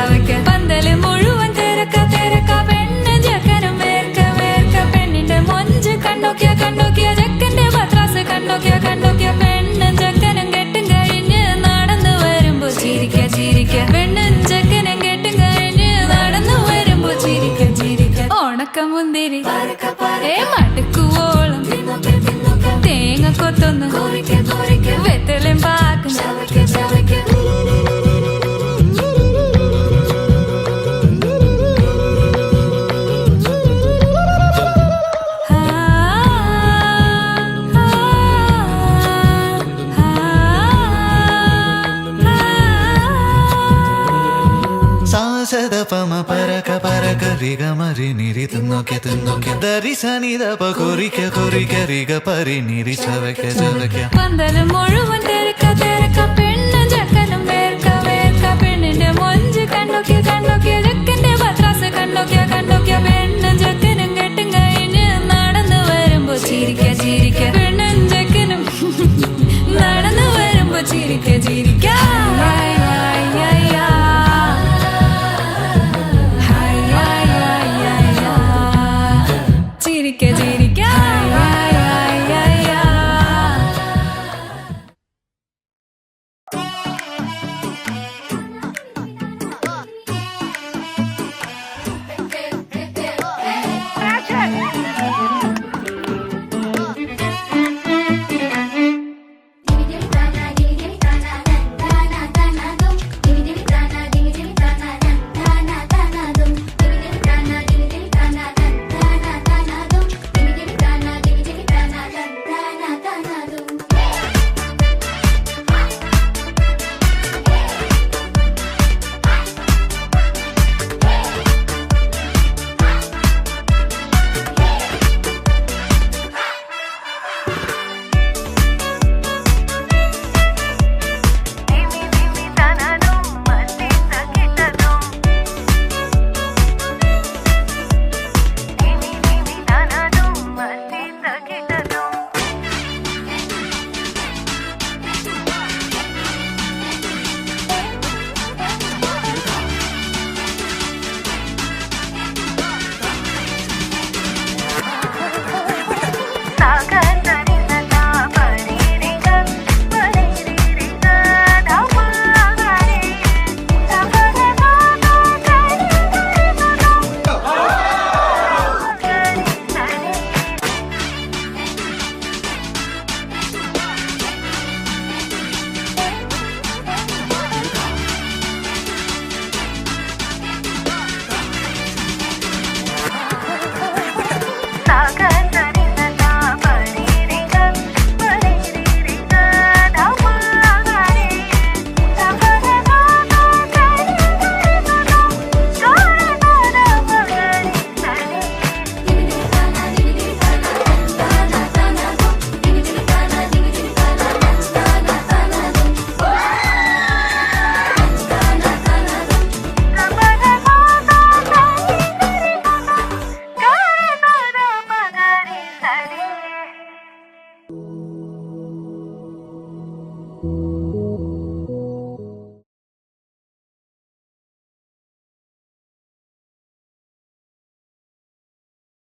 ചവയ്ക്ക പന്തല് മുഴുവൻ തിരക്ക തിരക്ക പെണ്ണ് ചെക്കനും വേർക്ക വേർക്ക പെണ്ണിന്റെ മൊഞ്ച് കണ്ടോക്കിയ കണ്ടോക്കിയ ചെക്കന്റെ പത്രാസ് കണ്ടോക്കിയ കണ്ടോക്കിയ പെണ്ണും ചെക്കനും കെട്ടും കഴിഞ്ഞ് നടന്നു വരുമ്പോ ചിരിക്ക ചിരിക്ക പെണ്ണും ചെക്കനും കെട്ടും കഴിഞ്ഞ് നടന്നു വരുമ്പോ ചിരിക്ക ചിരിക്ക ഓണക്കമുന്തിരി മടുക്കുവോളം തേങ്ങ കൊത്തൊന്ന് വെത്തലും പാക്കും സദപമ പരക പരക റിഗ മരി നിരി തിന്നോക്കെ തിന്നോക്കെ ദരി സനി ദപ കൊറിക്ക കൊറിക്ക റിഗ പരി നിരി ചവയ്ക്ക ചവയ്ക്ക പന്തല് മുഴുവൻ തിരക്ക തിരക്ക പെണ്ണും ചെക്കനും വേർക്ക വേർക്ക പെണ്ണിന്റെ മൊഞ്ച് കണ്ടോക്കിയ കണ്ടോക്കിയ ചെക്കന്റെ പത്രാസ് കണ്ടോക്കിയ കണ്ടോക്കിയ പെണ്ണും ചെക്കനും കെട്ടും കഴിഞ്ഞ് നടന്നു വരുമ്പോ ചിരിക്ക ചിരിക്ക പെണ്ണും ചെക്കനും നടന്നു വരുമ്പോ ചിരിക്ക ചിരിക്ക ചിരിക്ക ചിരിക്ക you.